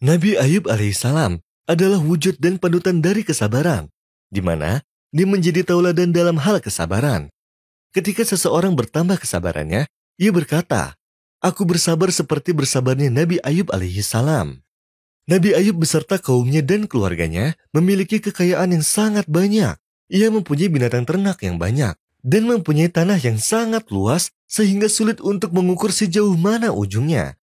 Nabi Ayub alaihissalam adalah wujud dan panutan dari kesabaran, di mana dia menjadi tauladan dalam hal kesabaran. Ketika seseorang bertambah kesabarannya, ia berkata, "Aku bersabar seperti bersabarnya Nabi Ayub alaihissalam." Nabi Ayub beserta kaumnya dan keluarganya memiliki kekayaan yang sangat banyak. Ia mempunyai binatang ternak yang banyak dan mempunyai tanah yang sangat luas sehingga sulit untuk mengukur sejauh mana ujungnya.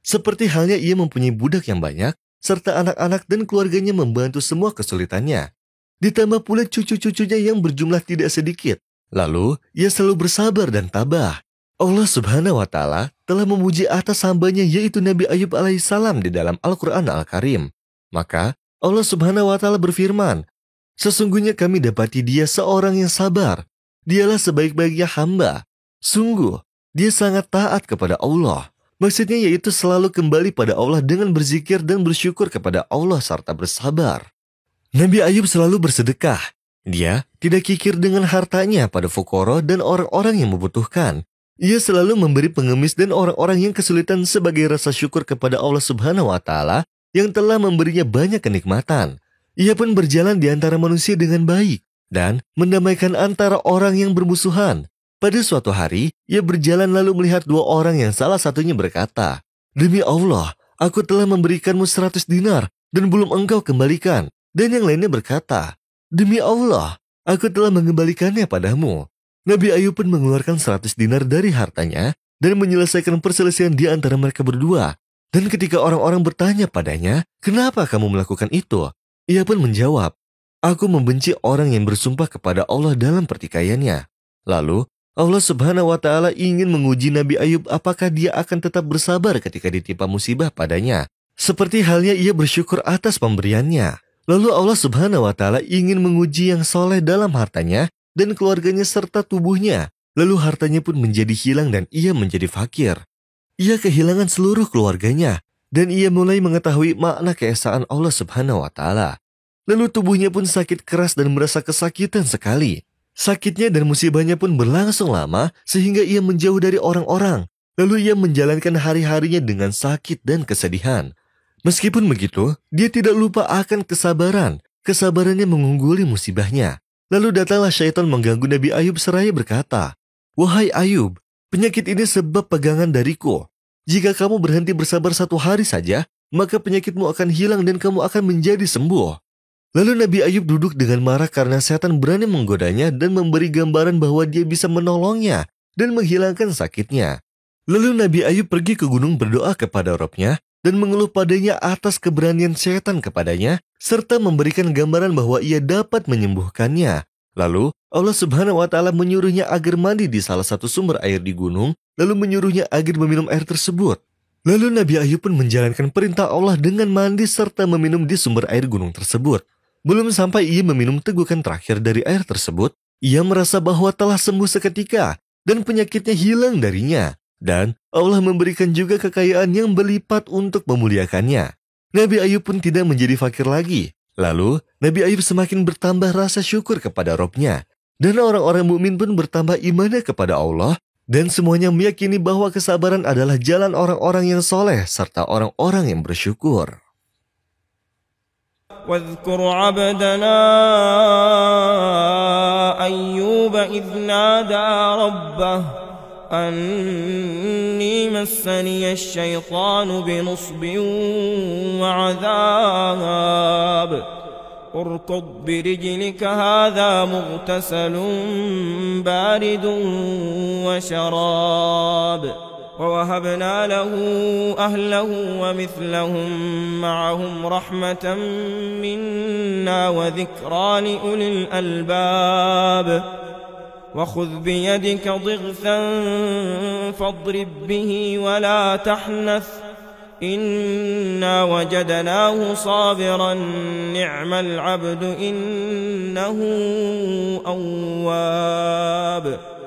Seperti halnya ia mempunyai budak yang banyak serta anak-anak dan keluarganya membantu semua kesulitannya. Ditambah pula cucu-cucunya yang berjumlah tidak sedikit. Lalu ia selalu bersabar dan tabah. Allah Subhanahu wa Ta'ala telah memuji atas hambanya yaitu Nabi Ayub alaihissalam di dalam Al-Quran Al-Karim. Maka Allah Subhanahu wa Ta'ala berfirman, "Sesungguhnya kami dapati dia seorang yang sabar. Dialah sebaik-baiknya hamba. Sungguh, dia sangat taat kepada Allah." Maksudnya yaitu selalu kembali pada Allah dengan berzikir dan bersyukur kepada Allah serta bersabar. Nabi Ayub selalu bersedekah. Dia tidak kikir dengan hartanya pada fukara dan orang-orang yang membutuhkan. Ia selalu memberi pengemis dan orang-orang yang kesulitan sebagai rasa syukur kepada Allah Subhanahu wa Ta'ala yang telah memberinya banyak kenikmatan. Ia pun berjalan di antara manusia dengan baik dan mendamaikan antara orang yang bermusuhan. Pada suatu hari, ia berjalan lalu melihat dua orang yang salah satunya berkata, "Demi Allah, aku telah memberikanmu 100 dinar dan belum engkau kembalikan." Dan yang lainnya berkata, "Demi Allah, aku telah mengembalikannya padamu." Nabi Ayub pun mengeluarkan 100 dinar dari hartanya dan menyelesaikan perselisihan di antara mereka berdua. Dan ketika orang-orang bertanya padanya, "Kenapa kamu melakukan itu?" Ia pun menjawab, "Aku membenci orang yang bersumpah kepada Allah dalam pertikaiannya." Lalu, Allah Subhanahu wa Ta'ala ingin menguji Nabi Ayub apakah dia akan tetap bersabar ketika ditimpa musibah padanya. Seperti halnya ia bersyukur atas pemberiannya. Lalu Allah Subhanahu wa Ta'ala ingin menguji yang soleh dalam hartanya dan keluarganya serta tubuhnya. Lalu hartanya pun menjadi hilang dan ia menjadi fakir. Ia kehilangan seluruh keluarganya dan ia mulai mengetahui makna keesaan Allah Subhanahu wa Ta'ala. Lalu tubuhnya pun sakit keras dan merasa kesakitan sekali. Sakitnya dan musibahnya pun berlangsung lama sehingga ia menjauh dari orang-orang. Lalu ia menjalankan hari-harinya dengan sakit dan kesedihan. Meskipun begitu, dia tidak lupa akan kesabaran. Kesabarannya mengungguli musibahnya. Lalu datanglah syaitan mengganggu Nabi Ayub seraya berkata, "Wahai Ayub, penyakit ini sebab pegangan dariku. Jika kamu berhenti bersabar 1 hari saja, maka penyakitmu akan hilang dan kamu akan menjadi sembuh." Lalu Nabi Ayub duduk dengan marah karena setan berani menggodanya dan memberi gambaran bahwa dia bisa menolongnya dan menghilangkan sakitnya. Lalu Nabi Ayub pergi ke gunung berdoa kepada Rabb-nya dan mengeluh padanya atas keberanian setan kepadanya, serta memberikan gambaran bahwa ia dapat menyembuhkannya. Lalu Allah Subhanahu wa Ta'ala menyuruhnya agar mandi di salah satu sumber air di gunung, lalu menyuruhnya agar meminum air tersebut. Lalu Nabi Ayub pun menjalankan perintah Allah dengan mandi serta meminum di sumber air gunung tersebut. Belum sampai ia meminum tegukan terakhir dari air tersebut, ia merasa bahwa telah sembuh seketika dan penyakitnya hilang darinya. Dan Allah memberikan juga kekayaan yang berlipat untuk memuliakannya. Nabi Ayub pun tidak menjadi fakir lagi. Lalu, Nabi Ayub semakin bertambah rasa syukur kepada Rabb-nya. Dan orang-orang mukmin pun bertambah imannya kepada Allah. Dan semuanya meyakini bahwa kesabaran adalah jalan orang-orang yang soleh serta orang-orang yang bersyukur. واذكر عبدنا أيوب إذ نادى ربه أني مسني الشيطان بنصب وعذاب اركض برجلك هذا مغتسل بارد وشراب ووهبنا له أهله ومثلهم معهم رحمة منا وذكرى لأولي الألباب وخذ بيدك ضغثا فاضرب به ولا تحنث إنا وجدناه صابرا نعم العبد إنه أواب